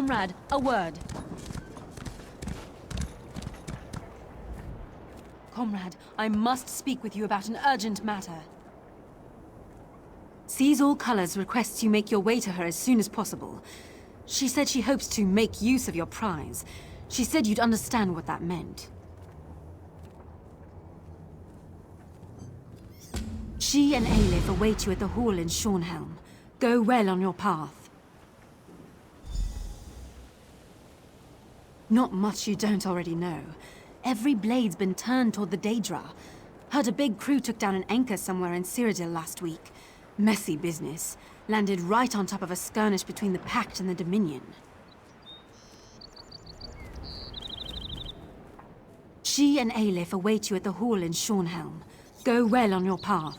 Comrade, a word. Comrade, I must speak with you about an urgent matter. Sees-All-Colors requests you make your way to her as soon as possible. She said she hopes to make use of your prize. She said you'd understand what that meant. She and Aelif await you at the hall in Shornhelm. Go well on your path. Not much you don't already know. Every blade's been turned toward the Daedra. Heard a big crew took down an anchor somewhere in Cyrodiil last week. Messy business. Landed right on top of a skirmish between the Pact and the Dominion. She and Aelif await you at the hall in Shornhelm. Go well on your path.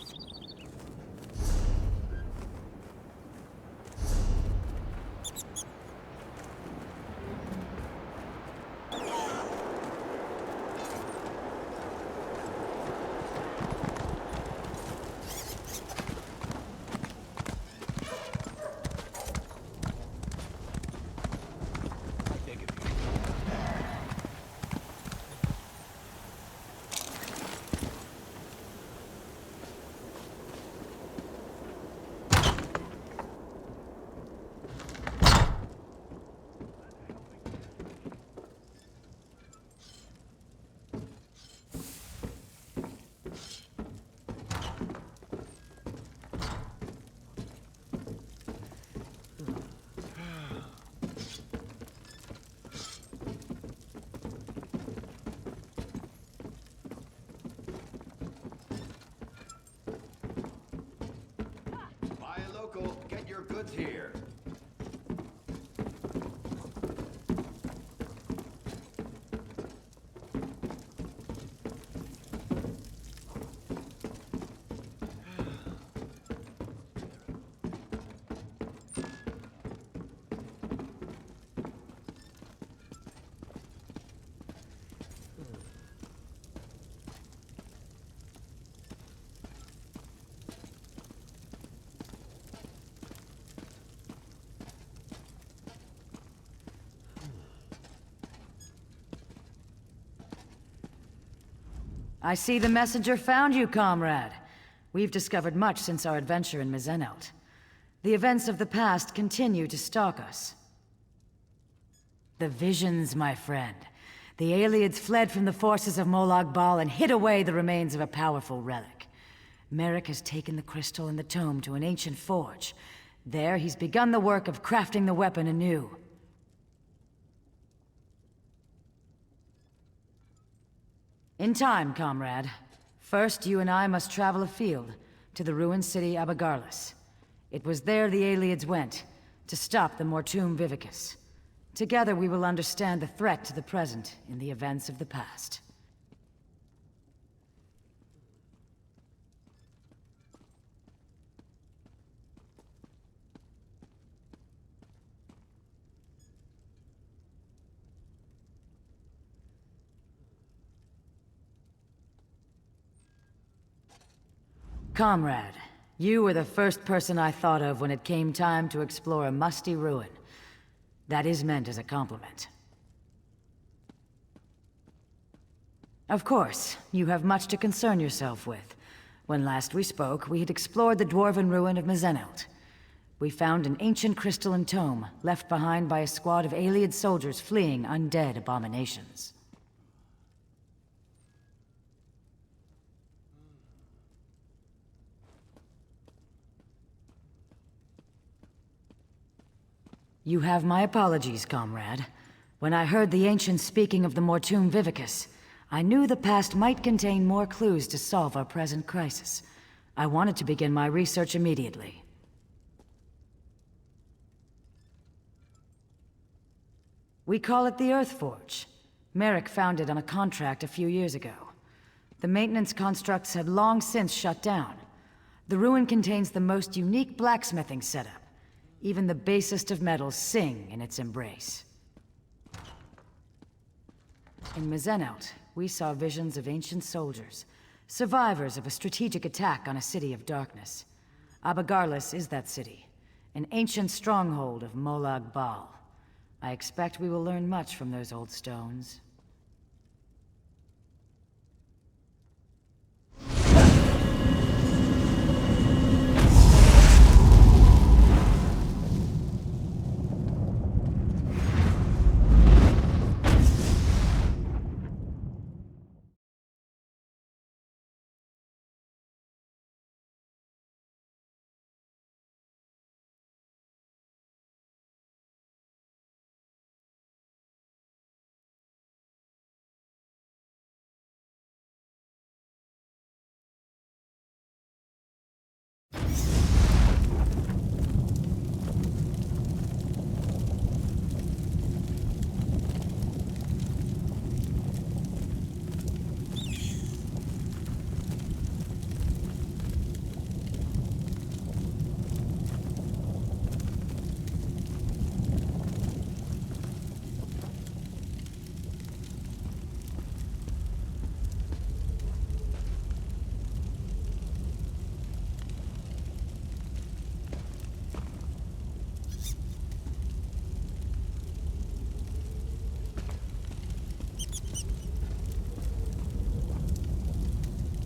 Get your goods here. I see the messenger found you, comrade. We've discovered much since our adventure in Mzeneldt. The events of the past continue to stalk us. The visions, my friend. The Aelids fled from the forces of Molag Bal and hid away the remains of a powerful relic. Merrick has taken the crystal and the tome to an ancient forge. There, he's begun the work of crafting the weapon anew. In time, comrade. First, you and I must travel afield, to the ruined city Abagarlis. It was there the Aelids went, to stop the Mortum Vivicus. Together we will understand the threat to the present in the events of the past. Comrade, you were the first person I thought of when it came time to explore a musty ruin. That is meant as a compliment. Of course, you have much to concern yourself with. When last we spoke, we had explored the dwarven ruin of Mzeneldt. We found an ancient crystal and tome, left behind by a squad of Aelid soldiers fleeing undead abominations. You have my apologies, comrade. When I heard the ancients speaking of the Mortum Vivicus, I knew the past might contain more clues to solve our present crisis. I wanted to begin my research immediately. We call it the Earthforge. Merrick found it on a contract a few years ago. The maintenance constructs had long since shut down. The ruin contains the most unique blacksmithing setup. Even the basest of metals sing in its embrace. In Mzeneldt, we saw visions of ancient soldiers, survivors of a strategic attack on a city of darkness. Abagarlis is that city, an ancient stronghold of Molag Bal. I expect we will learn much from those old stones.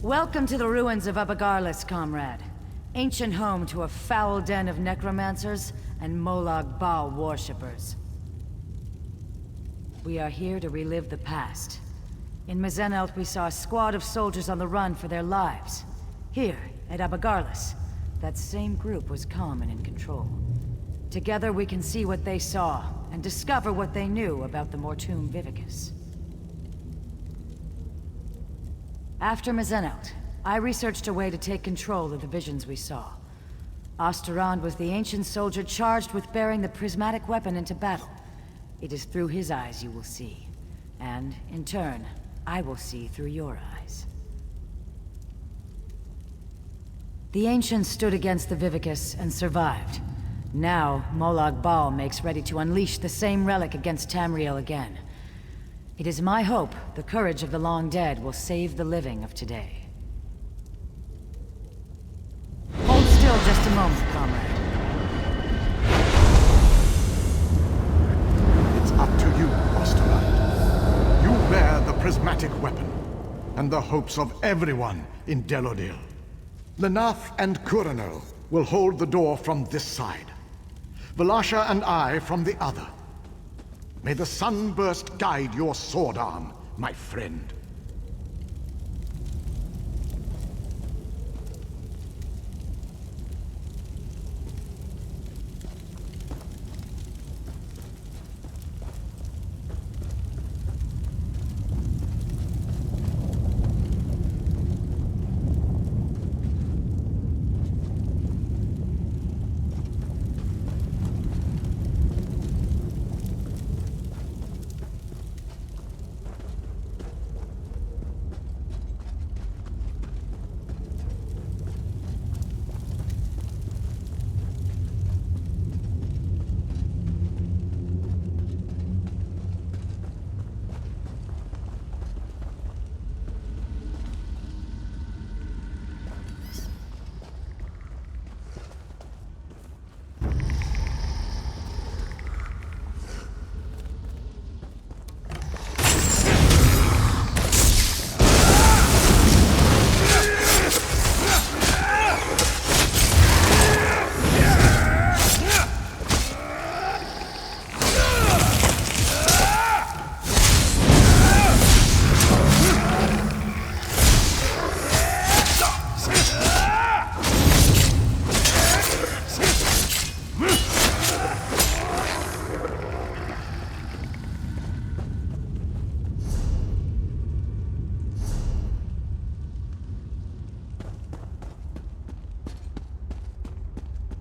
Welcome to the ruins of Abagarlis, comrade. Ancient home to a foul den of necromancers and Molag Bal worshippers. We are here to relive the past. In Mzeneldt, we saw a squad of soldiers on the run for their lives. Here, at Abagarlis, that same group was calm and in control. Together we can see what they saw, and discover what they knew about the Mortum Vivicus. After Mzeneldt, I researched a way to take control of the visions we saw. Osterand was the ancient soldier charged with bearing the prismatic weapon into battle. It is through his eyes you will see. And, in turn, I will see through your eyes. The ancients stood against the Vivicus and survived. Now, Molag Bal makes ready to unleash the same relic against Tamriel again. It is my hope the courage of the long dead will save the living of today. Hold still just a moment, comrade. It's up to you, Osterand. You bear the prismatic weapon, and the hopes of everyone in Delodil. Lenath and Kurano will hold the door from this side. Valasha and I from the other. May the sunburst guide your sword arm, my friend.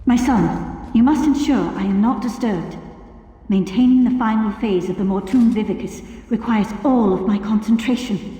My son, you must ensure I am not disturbed. Maintaining the final phase of the Mortum Vivicus requires all of my concentration.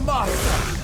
master!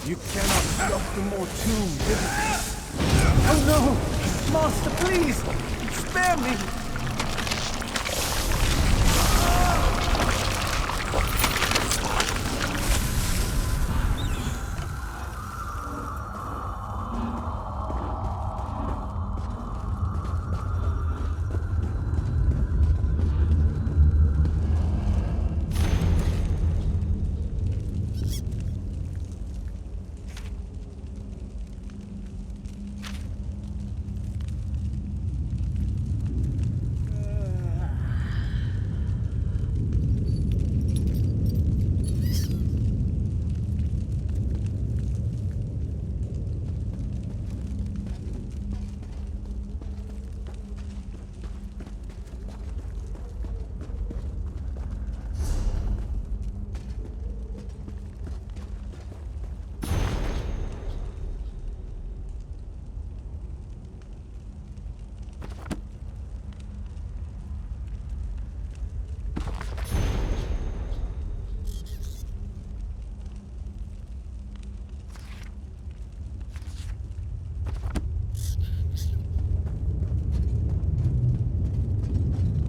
You cannot stop the more tomb visitors. Oh no! Master, please! Spare me!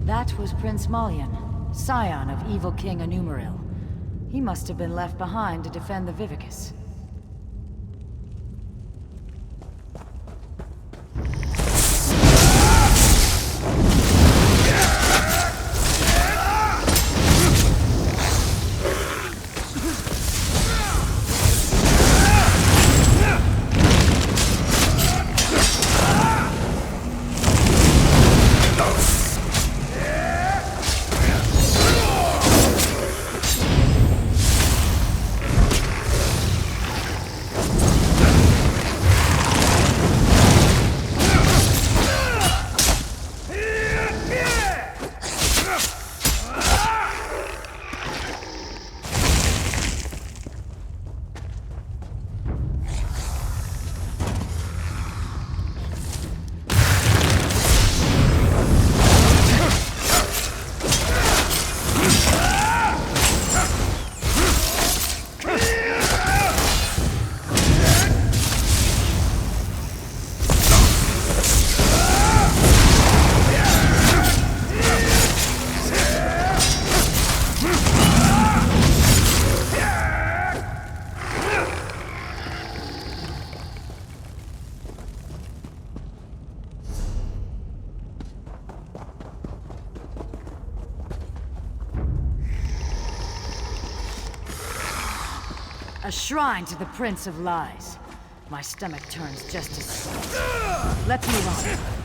That was Prince Malyan, scion of evil King Anumeril. He must have been left behind to defend the Vivicus. A shrine to the Prince of Lies. My stomach turns just as... Let's move on.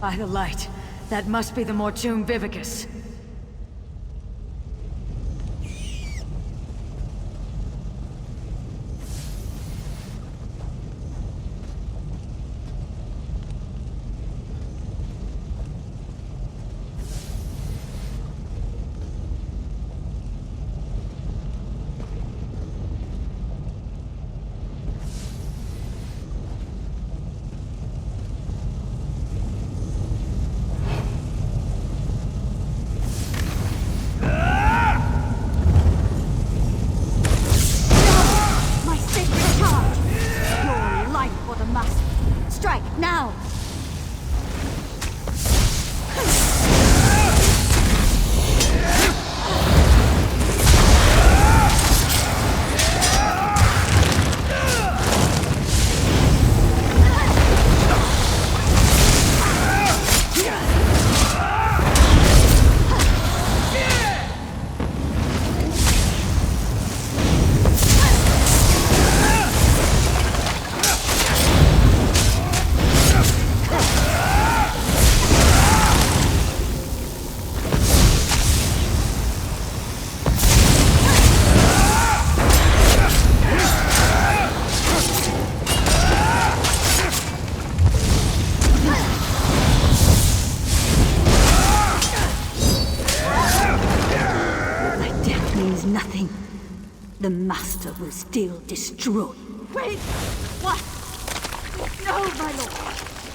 By the light, that must be the Mortoon Vivicus. The Master will still destroy. Wait! What? No, my lord!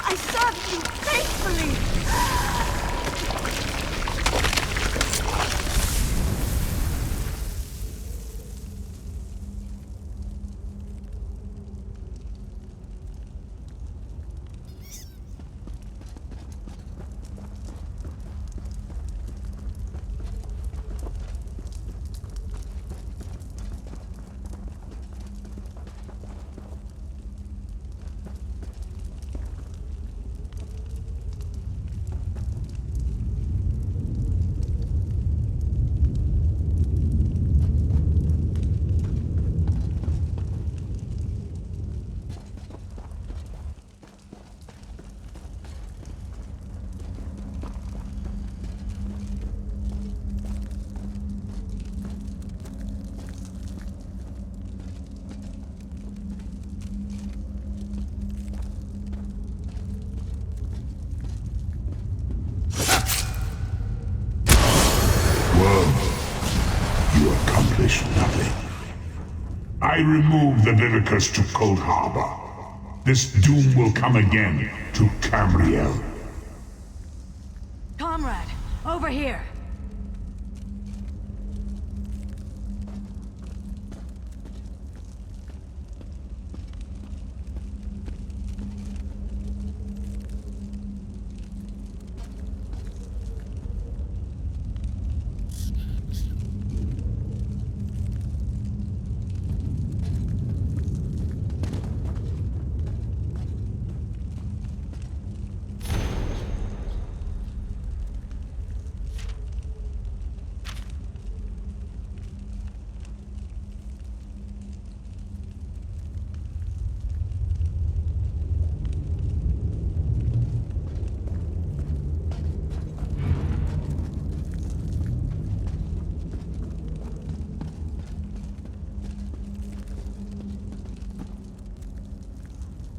I served you faithfully! Nothing. I remove the Vivicus to Cold Harbor. This doom will come again to Tamriel. Comrade, over here!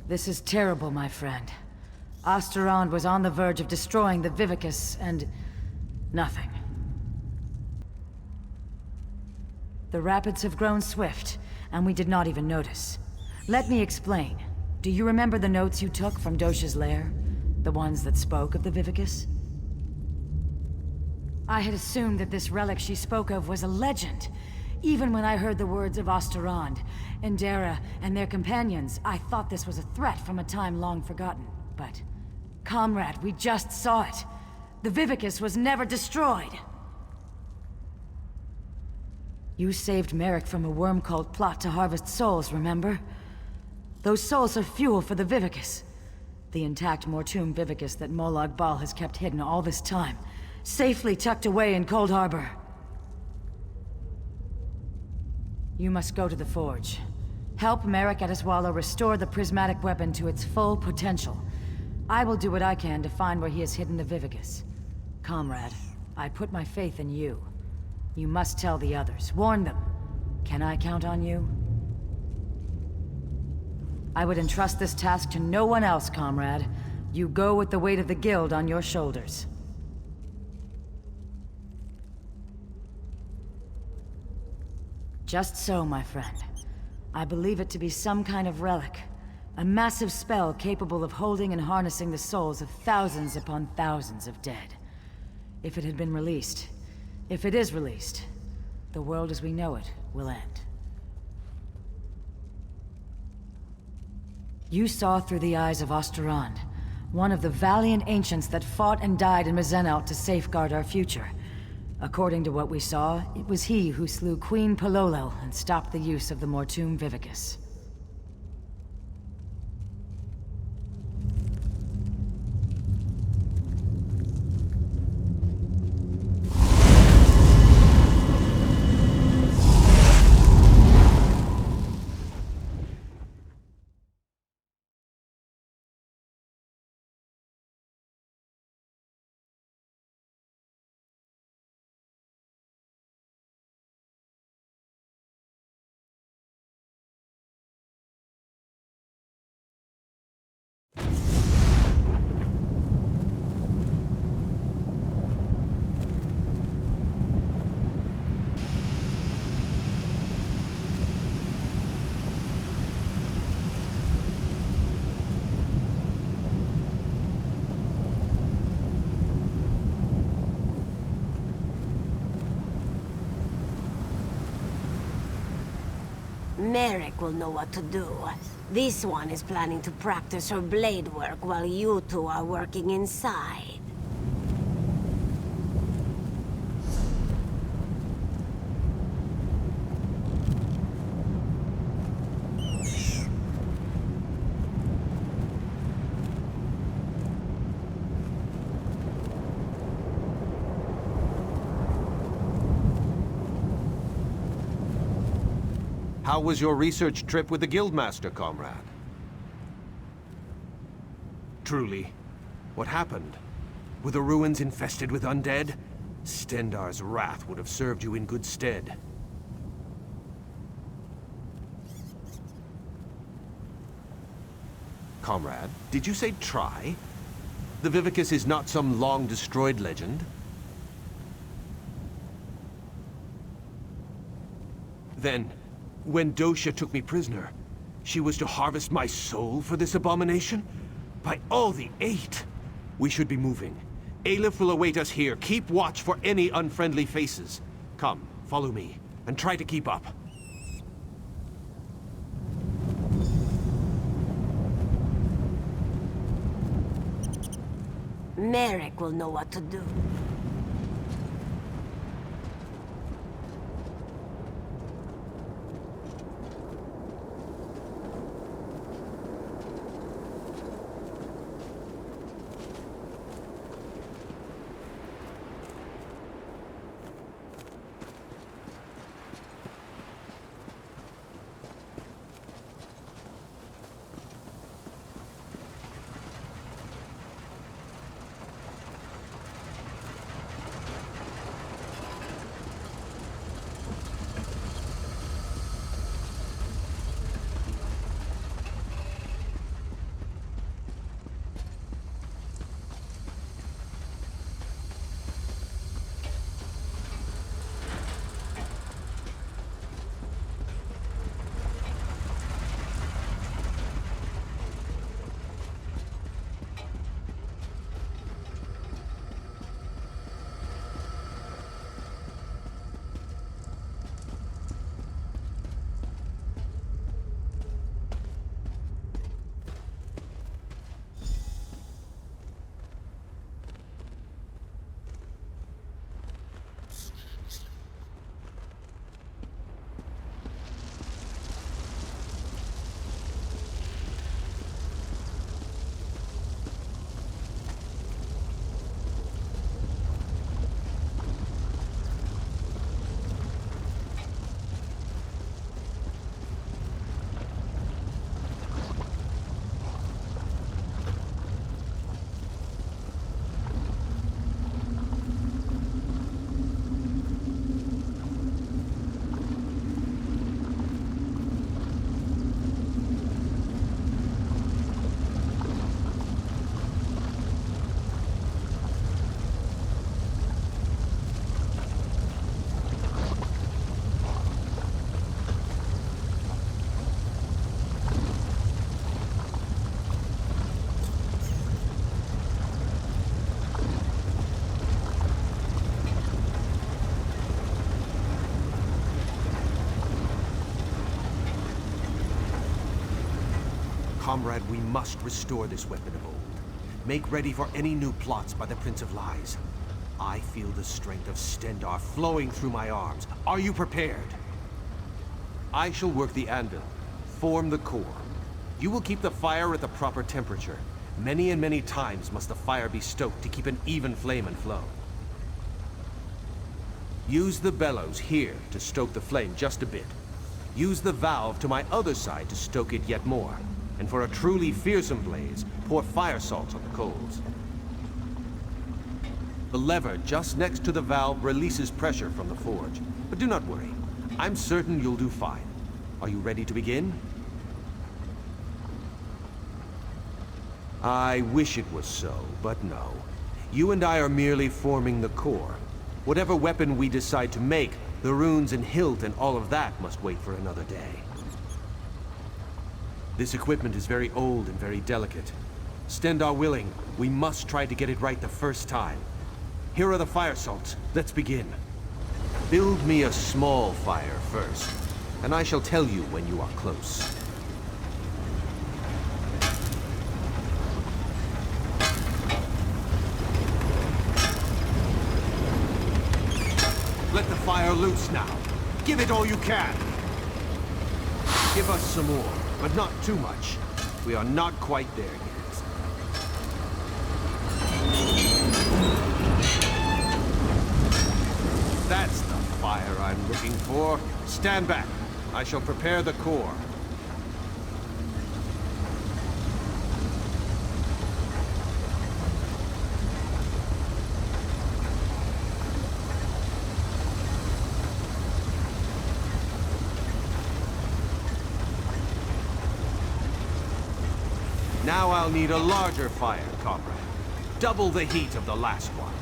This is terrible, my friend. Osterond was on the verge of destroying the Vivicus, and... nothing. The rapids have grown swift, and we did not even notice. Let me explain. Do you remember the notes you took from Dosha's lair? The ones that spoke of the Vivicus? I had assumed that this relic she spoke of was a legend. Even when I heard the words of Osterond, Endera, and their companions, I thought this was a threat from a time long forgotten. But, comrade, we just saw it. The Vivicus was never destroyed. You saved Merrick from a worm cult plot to harvest souls, remember? Those souls are fuel for the Vivicus. The intact Mortoon Vivicus that Molag Bal has kept hidden all this time, safely tucked away in Cold Harbor. You must go to the Forge. Help Merrick Ediswallo restore the prismatic weapon to its full potential. I will do what I can to find where he has hidden the Vivicus. Comrade, I put my faith in you. You must tell the others. Warn them. Can I count on you? I would entrust this task to no one else, comrade. You go with the weight of the Guild on your shoulders. Just so, my friend. I believe it to be some kind of relic. A massive spell capable of holding and harnessing the souls of thousands upon thousands of dead. If it had been released, if it is released, the world as we know it will end. You saw through the eyes of Osterrand, one of the valiant ancients that fought and died in Mzeneldt to safeguard our future. According to what we saw, it was he who slew Queen Pololo and stopped the use of the Mortum Vivicus. Merrick will know what to do. This one is planning to practice her blade work while you two are working inside. How was your research trip with the Guildmaster, comrade? Truly, what happened? Were the ruins infested with undead? Stendarr's wrath would have served you in good stead. Comrade, did you say try? The Vivicus is not some long-destroyed legend. Then, when Dosha took me prisoner, she was to harvest my soul for this abomination? By all the eight! We should be moving. Aleph will await us here. Keep watch for any unfriendly faces. Come, follow me, and try to keep up. Merrick will know what to do. Comrade, we must restore this weapon of old. Make ready for any new plots by the Prince of Lies. I feel the strength of Stendarr flowing through my arms. Are you prepared? I shall work the anvil, form the core. You will keep the fire at the proper temperature. Many and many times must the fire be stoked to keep an even flame and flow. Use the bellows here to stoke the flame just a bit. Use the valve to my other side to stoke it yet more. And for a truly fearsome blaze, pour fire salt on the coals. The lever just next to the valve releases pressure from the forge. But do not worry. I'm certain you'll do fine. Are you ready to begin? I wish it was so, but no. You and I are merely forming the core. Whatever weapon we decide to make, the runes and hilt and all of that must wait for another day. This equipment is very old and very delicate. Stendarr willing, we must try to get it right the first time. Here are the fire salts. Let's begin. Build me a small fire first, and I shall tell you when you are close. Let the fire loose now. Give it all you can. Give us some more, but not too much. We are not quite there yet. That's the fire I'm looking for. Stand back. I shall prepare the core. Now I'll need a larger fire, comrade. Double the heat of the last one.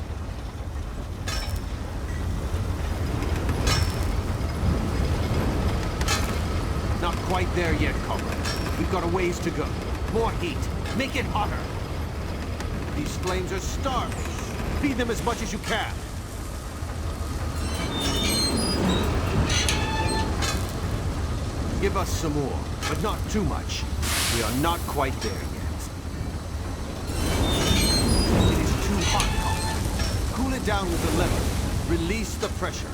Not quite there yet, comrade. We've got a ways to go. More heat. Make it hotter. These flames are starving. Feed them as much as you can. Give us some more, but not too much. We are not quite there yet. It is too hot, comrade. Cool it down with the lever. Release the pressure.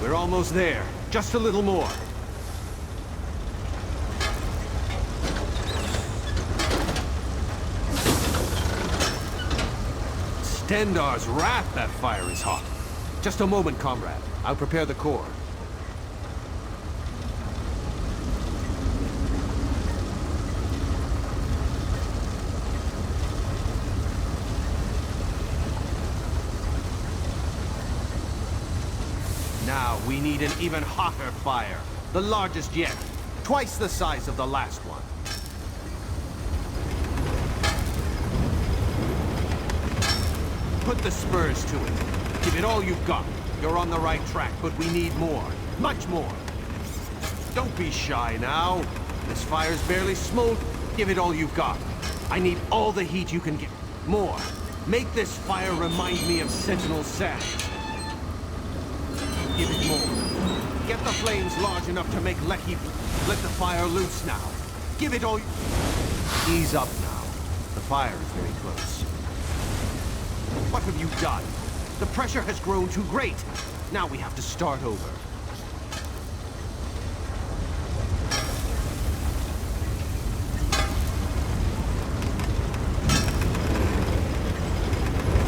We're almost there. Just a little more. Stendarr's wrath, that fire is hot. Just a moment, comrade. I'll prepare the core. Now, we need an even hotter fire. The largest yet. Twice the size of the last one. Put the spurs to it. Give it all you've got. You're on the right track, but we need more. Much more. Don't be shy now. This fire's barely smoldered. Give it all you've got. I need all the heat you can get. More. Make this fire remind me of Sentinel Sand. Give it more. Get the flames large enough to make Lecky. Let the fire loose now. Give it all. Ease up now. The fire is very close. What have you done? The pressure has grown too great. Now we have to start over.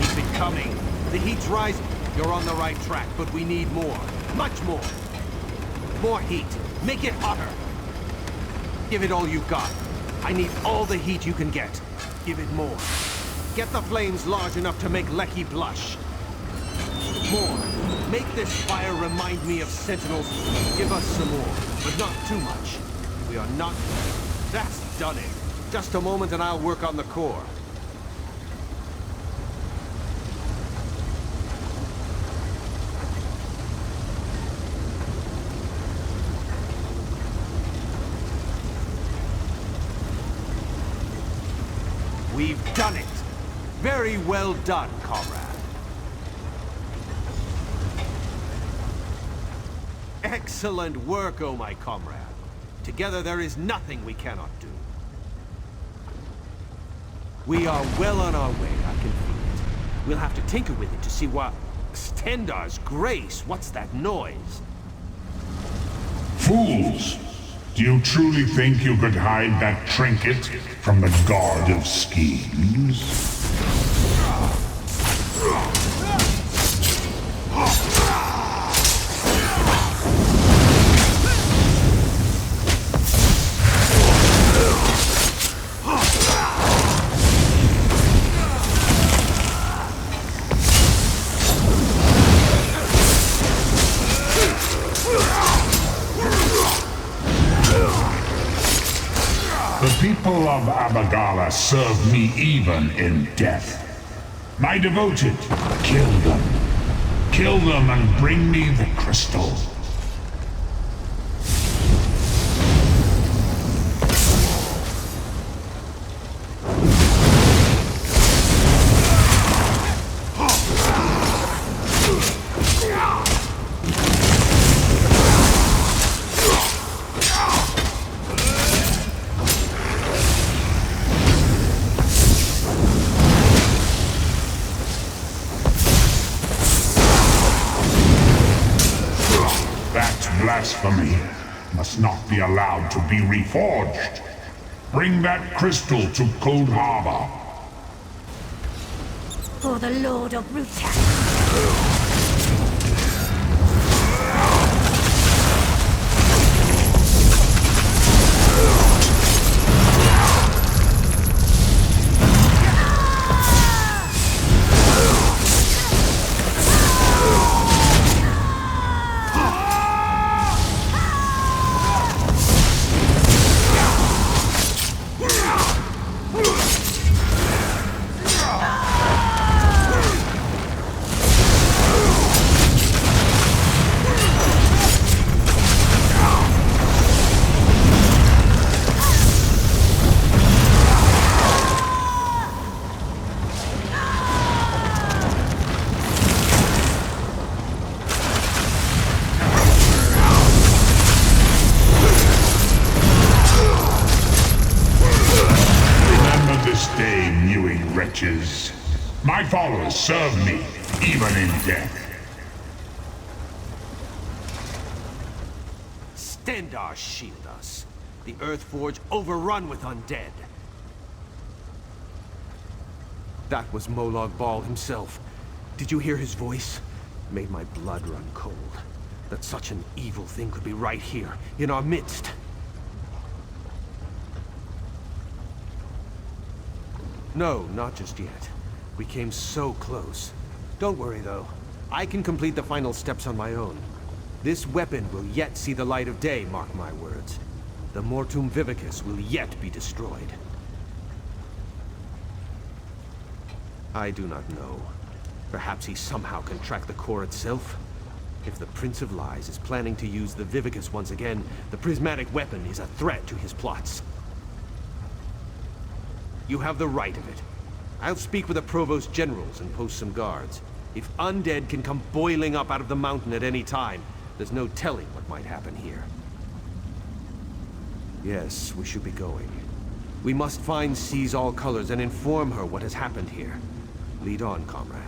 Keep it coming. The heat's rising. You're on the right track, but we need more. Much more. More heat. Make it hotter. Give it all you've got. I need all the heat you can get. Give it more. Get the flames large enough to make Lecky blush. More. Make this fire remind me of Sentinels. Give us some more, but not too much. We are not... That's done it. Just a moment and I'll work on the core. We've done it! Very well done, comrade. Excellent work, oh my comrade. Together there is nothing we cannot do. We are well on our way, I can feel it. We'll have to tinker with it to see what... Stendarr's grace, what's that noise? Fools! Do you truly think you could hide that trinket from the God of Schemes? The people of Abagala serve me even in death. My devoted, kill them. Kill them and bring me the crystal. Blasphemy must not be allowed to be reforged. Bring that crystal to Cold Harbor. For the Lord of Brutality. My followers serve me, even in death. Stendarr shield us. The Earthforge overrun with undead. That was Molag Bal himself. Did you hear his voice? Made my blood run cold. That such an evil thing could be right here, in our midst. No, not just yet. We came so close. Don't worry, though. I can complete the final steps on my own. This weapon will yet see the light of day, mark my words. The Mortum Vivicus will yet be destroyed. I do not know. Perhaps he somehow can track the core itself? If the Prince of Lies is planning to use the Vivicus once again, the prismatic weapon is a threat to his plots. You have the right of it. I'll speak with the Provost Generals and post some guards. If undead can come boiling up out of the mountain at any time, there's no telling what might happen here. Yes, we should be going. We must find Sees-All-Colors and inform her what has happened here. Lead on, comrade.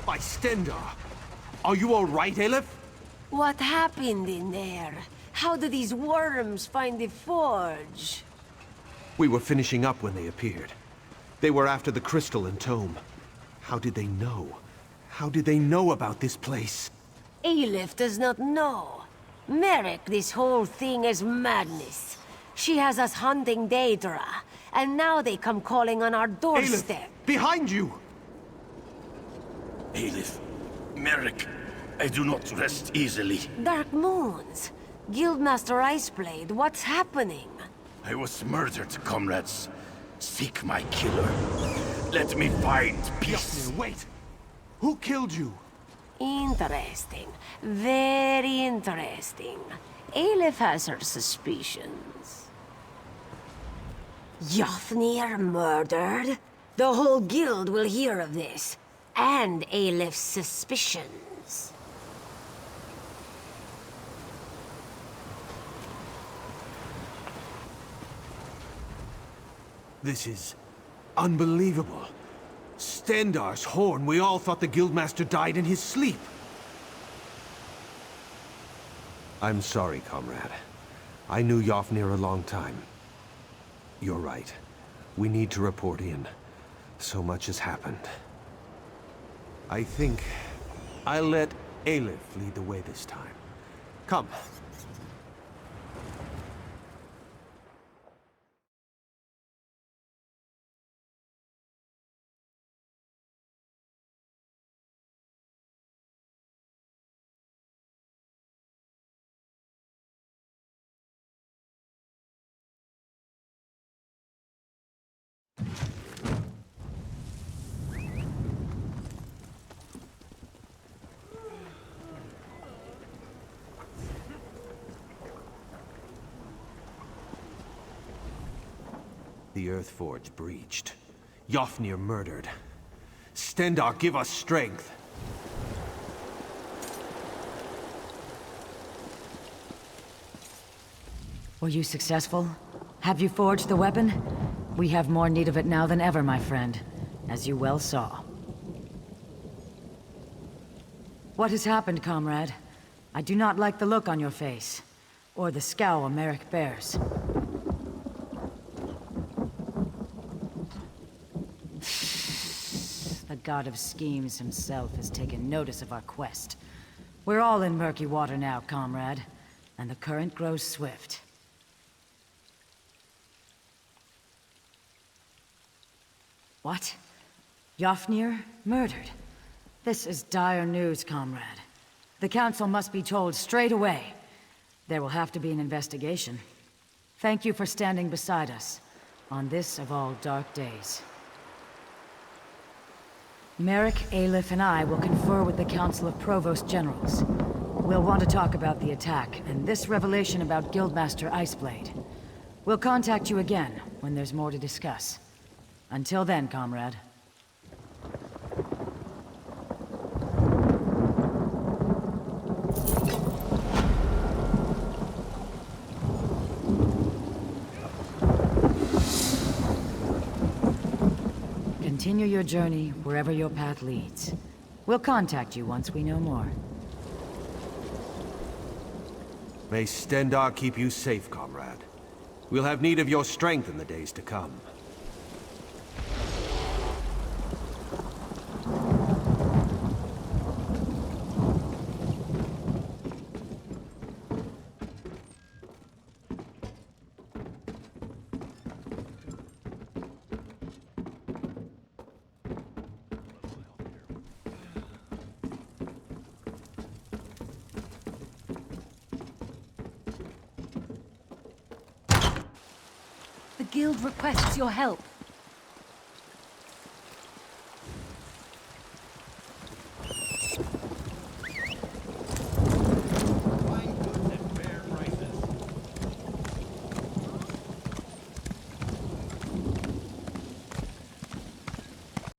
By Stendarr! Are you all right, Aleph? What happened in there? How did these worms find the forge? We were finishing up when they appeared. They were after the crystal and tome. How did they know? How did they know about this place? Aleph does not know. Merrick, this whole thing is madness. She has us hunting Daedra, and now they come calling on our doorstep. Aleph, behind you! Aleph, Merrick, I do not rest easily. Dark Moons. Guildmaster Iceblade, what's happening? I was murdered, comrades. Seek my killer. Let me find peace. Yasmir, wait! Who killed you? Interesting. Very interesting. Aleph has her suspicions. Yafnir murdered? The whole guild will hear of this. And Aleph's suspicions. This is unbelievable. Stendarr's horn. We all thought the Guildmaster died in his sleep. I'm sorry, comrade. I knew Yafnir a long time. You're right. We need to report in. So much has happened. I think I'll let Aleph lead the way this time. Come. The Earth Forge breached. Yafnir murdered. Stendarr, give us strength. Were you successful? Have you forged the weapon? We have more need of it now than ever, my friend, as you well saw. What has happened, comrade? I do not like the look on your face, or the scowl Merrick bears. The god of schemes himself has taken notice of our quest. We're all in murky water now, comrade, and the current grows swift. What? Yafnir murdered? This is dire news, comrade. The Council must be told straight away. There will have to be an investigation. Thank you for standing beside us on this of all dark days. Merrick, Aleph, and I will confer with the Council of Provost Generals. We'll want to talk about the attack, and this revelation about Guildmaster Iceblade. We'll contact you again when there's more to discuss. Until then, comrade. Continue your journey wherever your path leads. We'll contact you once we know more. May Stendarr keep you safe, comrade. We'll have need of your strength in the days to come. The guild requests your help.